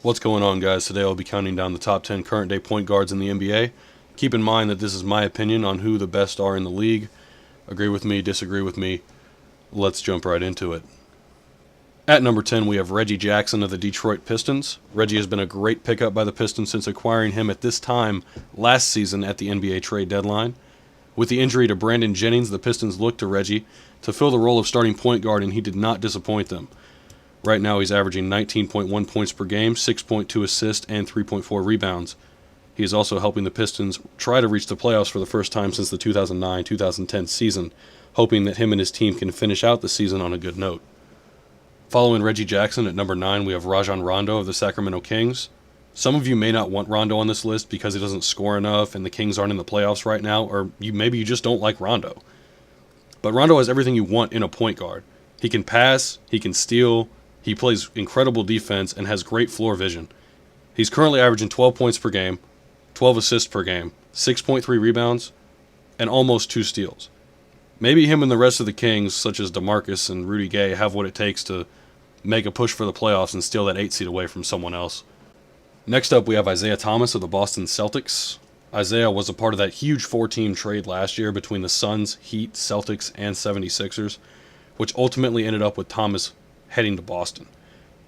What's going on, guys? Today I'll be counting down the top 10 current day point guards in the NBA. Keep in mind that this is my opinion on who the best are in the league. Agree with me, disagree with me. Let's jump right into it. At number 10, we have Reggie Jackson of the Detroit Pistons. Reggie has been a great pickup by the Pistons since acquiring him at this time last season at the NBA trade deadline. With the injury to Brandon Jennings, the Pistons looked to Reggie to fill the role of starting point guard, and he did not disappoint them. Right now, he's averaging 19.1 points per game, 6.2 assists, and 3.4 rebounds. He is also helping the Pistons try to reach the playoffs for the first time since the 2009-2010 season, hoping that him and his team can finish out the season on a good note. Following Reggie Jackson at number 9, we have Rajon Rondo of the Sacramento Kings. Some of you may not want Rondo on this list because he doesn't score enough and the Kings aren't in the playoffs right now, or maybe you just don't like Rondo. But Rondo has everything you want in a point guard. He can pass, he can steal, he plays incredible defense and has great floor vision. He's currently averaging 12 points per game, 12 assists per game, 6.3 rebounds, and almost 2 steals. Maybe him and the rest of the Kings, such as DeMarcus and Rudy Gay, have what it takes to make a push for the playoffs and steal that 8 seed away from someone else. Next up, we have Isaiah Thomas of the Boston Celtics. Isaiah was a part of that huge 4-team trade last year between the Suns, Heat, Celtics, and 76ers, which ultimately ended up with Thomas heading to Boston.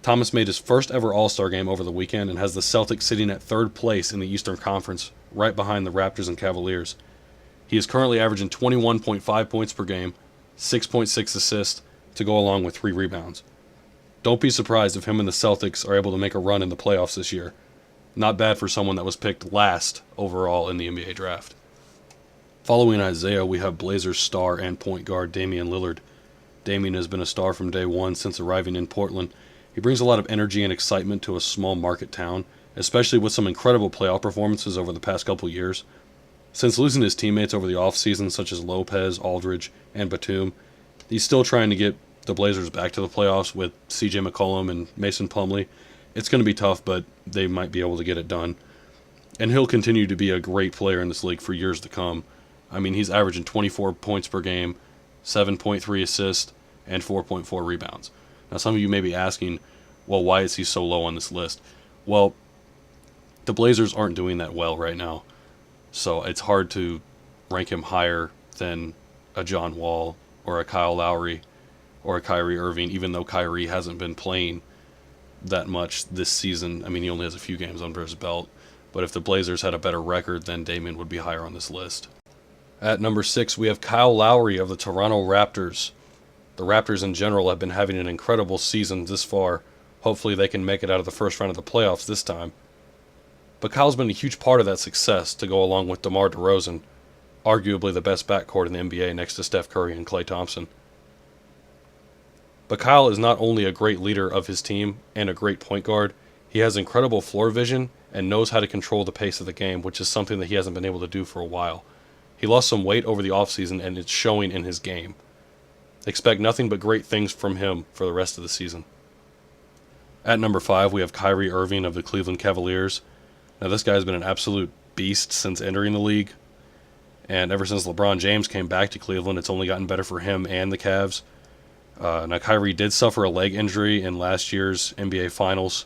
Thomas made his first ever All-Star game over the weekend and has the Celtics sitting at 3rd place in the Eastern Conference, right behind the Raptors and Cavaliers. He is currently averaging 21.5 points per game, 6.6 assists, to go along with 3 rebounds. Don't be surprised if him and the Celtics are able to make a run in the playoffs this year. Not bad for someone that was picked last overall in the NBA draft. Following Isaiah, we have Blazers star and point guard Damian Lillard. Damian has been a star from day one since arriving in Portland. He brings a lot of energy and excitement to a small market town, especially with some incredible playoff performances over the past couple years. Since losing his teammates over the offseason, such as Lopez, Aldridge, and Batum, he's still trying to get the Blazers back to the playoffs with CJ McCollum and Mason Plumlee. It's going to be tough, but they might be able to get it done. And he'll continue to be a great player in this league for years to come. I mean, he's averaging 24 points per game, 7.3 assists, and 4.4 rebounds. Now, some of you may be asking, well, why is he so low on this list? Well, the Blazers aren't doing that well right now, so it's hard to rank him higher than a John Wall or a Kyle Lowry or a Kyrie Irving, even though Kyrie hasn't been playing that much this season. I mean, he only has a few games under his belt, but if the Blazers had a better record, then Damian would be higher on this list. At number 6, we have Kyle Lowry of the Toronto Raptors. The Raptors in general have been having an incredible season this far. Hopefully they can make it out of the first round of the playoffs this time. But Kyle's been a huge part of that success to go along with DeMar DeRozan, arguably the best backcourt in the NBA next to Steph Curry and Klay Thompson. But Kyle is not only a great leader of his team and a great point guard, he has incredible floor vision and knows how to control the pace of the game, which is something that he hasn't been able to do for a while. He lost some weight over the offseason, and it's showing in his game. Expect nothing but great things from him for the rest of the season. At number 5, we have Kyrie Irving of the Cleveland Cavaliers. Now, this guy has been an absolute beast since entering the league, and ever since LeBron James came back to Cleveland, it's only gotten better for him and the Cavs. Now, Kyrie did suffer a leg injury in last year's NBA Finals,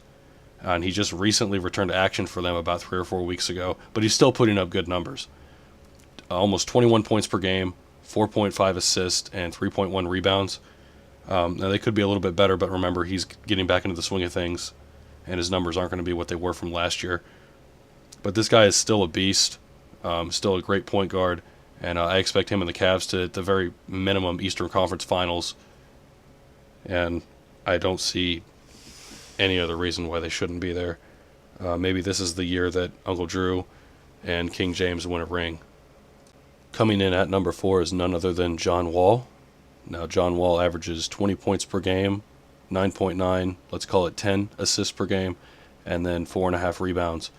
and he just recently returned to action for them about 3 or 4 weeks ago, but he's still putting up good numbers. Almost 21 points per game, 4.5 assists, and 3.1 rebounds. Now, they could be a little bit better, but remember, he's getting back into the swing of things, and his numbers aren't going to be what they were from last year. But this guy is still a beast, still a great point guard, and I expect him and the Cavs to, at the very minimum, Eastern Conference Finals, and I don't see any other reason why they shouldn't be there. Maybe this is the year that Uncle Drew and King James win a ring. Coming in at number 4 is none other than John Wall. Now, John Wall averages 20 points per game, 9.9, let's call it 10 assists per game, and then 4.5 rebounds.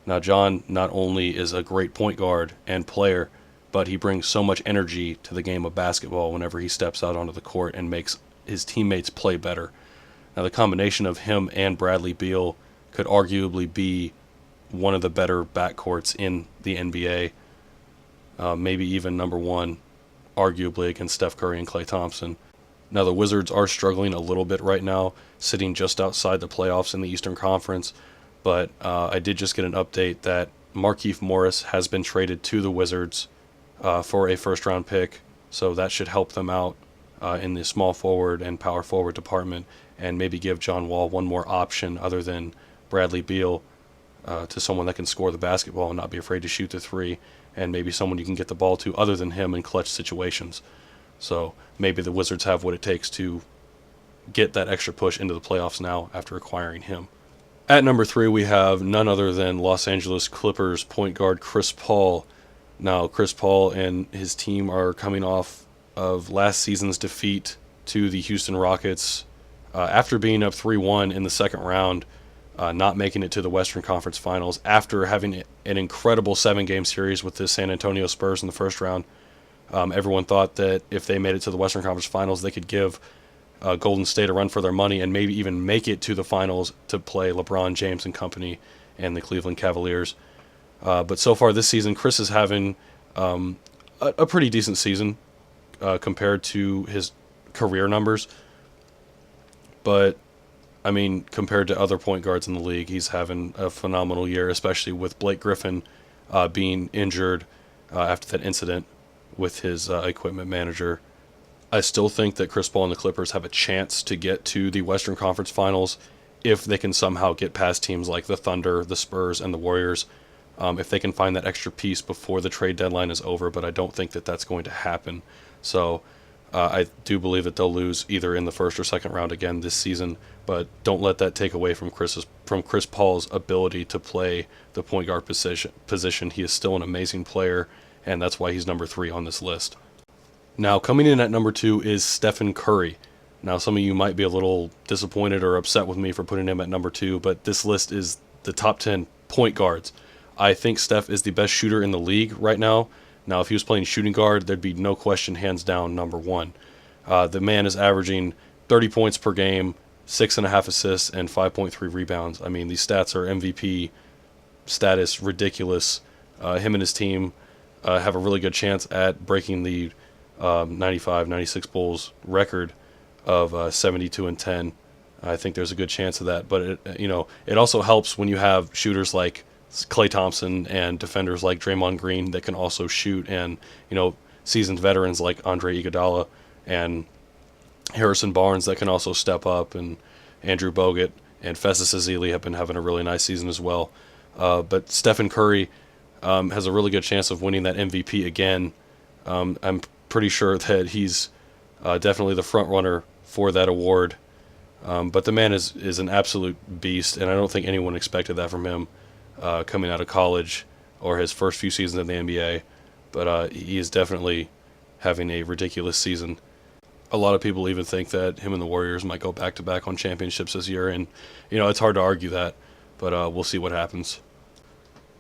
Now, John not only is a great point guard and player, but he brings so much energy to the game of basketball whenever he steps out onto the court and makes his teammates play better. Now, the combination of him and Bradley Beal could arguably be one of the better backcourts in the NBA. Maybe even number 1, arguably, against Steph Curry and Klay Thompson. Now, the Wizards are struggling a little bit right now, sitting just outside the playoffs in the Eastern Conference, but I did just get an update that Markieff Morris has been traded to the Wizards for a first-round pick, so that should help them out in the small forward and power forward department, and maybe give John Wall one more option other than Bradley Beal to someone that can score the basketball and not be afraid to shoot the three, and maybe someone you can get the ball to other than him in clutch situations. So maybe the Wizards have what it takes to get that extra push into the playoffs now after acquiring him. At number 3, we have none other than Los Angeles Clippers point guard Chris Paul. Now, Chris Paul and his team are coming off of last season's defeat to the Houston Rockets after being up 3-1 in the second round, not making it to the Western Conference Finals after having an incredible 7-game series with the San Antonio Spurs in the first round. Everyone thought that if they made it to the Western Conference Finals, they could give Golden State a run for their money and maybe even make it to the finals to play LeBron James and company and the Cleveland Cavaliers. But so far this season, Chris is having a pretty decent season compared to his career numbers. But, I mean, compared to other point guards in the league, he's having a phenomenal year, especially with Blake Griffin being injured after that incident with his equipment manager. I still think that Chris Paul and the Clippers have a chance to get to the Western Conference Finals if they can somehow get past teams like the Thunder, the Spurs, and the Warriors, if they can find that extra piece before the trade deadline is over, but I don't think that that's going to happen. So I do believe that they'll lose either in the first or second round again this season, but don't let that take away from Chris Paul's ability to play the point guard position. He is still an amazing player, and that's why he's number 3 on this list. Now, coming in at number 2 is Stephen Curry. Now, some of you might be a little disappointed or upset with me for putting him at number 2, but this list is the top 10 point guards. I think Steph is the best shooter in the league right now. Now, if he was playing shooting guard, there'd be no question, hands down, number 1. The man is averaging 30 points per game, 6.5 assists, and 5.3 rebounds. I mean, these stats are MVP status, ridiculous. Him and his team have a really good chance at breaking the 95-96 Bulls record of 72-10. I think there's a good chance of that, but it also helps when you have shooters like Klay Thompson and defenders like Draymond Green that can also shoot, and seasoned veterans like Andre Iguodala and Harrison Barnes that can also step up, and Andrew Bogut and Festus Ezeli have been having a really nice season as well. But Stephen Curry has a really good chance of winning that MVP again. I'm pretty sure that he's definitely the front runner for that award. But the man is an absolute beast, and I don't think anyone expected that from him coming out of college or his first few seasons in the NBA. But he is definitely having a ridiculous season. A lot of people even think that him and the Warriors might go back-to-back on championships this year, and it's hard to argue that, but we'll see what happens.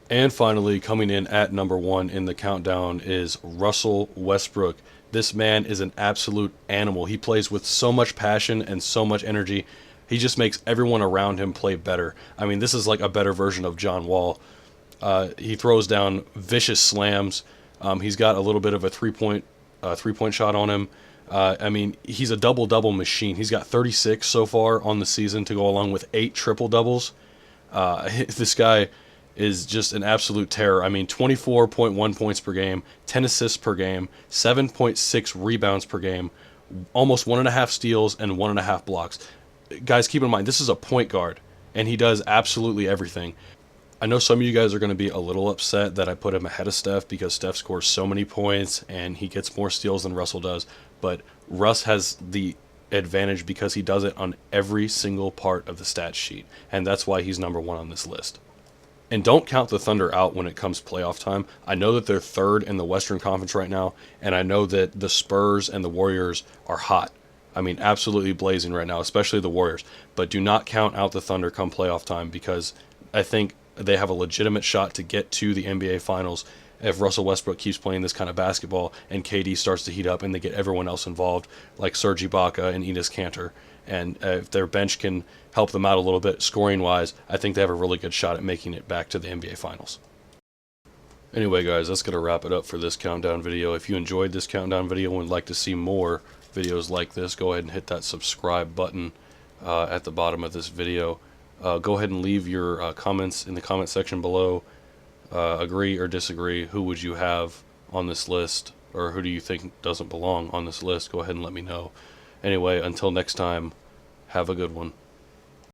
And finally, coming in at number 1 in the countdown is Russell Westbrook. This man is an absolute animal. He plays with so much passion and so much energy. He just makes everyone around him play better. I mean, this is like a better version of John Wall. He throws down vicious slams. He's got a little bit of a three-point shot on him. I mean, he's a double-double machine. He's got 36 so far on the season to go along with 8 triple-doubles. This guy is just an absolute terror. I mean, 24.1 points per game, 10 assists per game, 7.6 rebounds per game, almost 1.5 steals and 1.5 blocks. Guys, keep in mind, this is a point guard, and he does absolutely everything. I know some of you guys are going to be a little upset that I put him ahead of Steph because Steph scores so many points and he gets more steals than Russell does, but Russ has the advantage because he does it on every single part of the stat sheet, and that's why he's number 1 on this list. And don't count the Thunder out when it comes playoff time. I know that they're 3rd in the Western Conference right now, and I know that the Spurs and the Warriors are hot. I mean, absolutely blazing right now, especially the Warriors. But do not count out the Thunder come playoff time, because I think they have a legitimate shot to get to the NBA Finals if Russell Westbrook keeps playing this kind of basketball and KD starts to heat up and they get everyone else involved, like Serge Ibaka and Enes Kanter. And if their bench can help them out a little bit scoring-wise, I think they have a really good shot at making it back to the NBA Finals. Anyway, guys, that's going to wrap it up for this countdown video. If you enjoyed this countdown video and would like to see more videos like this, go ahead and hit that subscribe button at the bottom of this video. Go ahead and leave your comments in the comment section below. Agree or disagree, who would you have on this list, or who do you think doesn't belong on this list? Go ahead and let me know. Anyway, until next time, have a good one.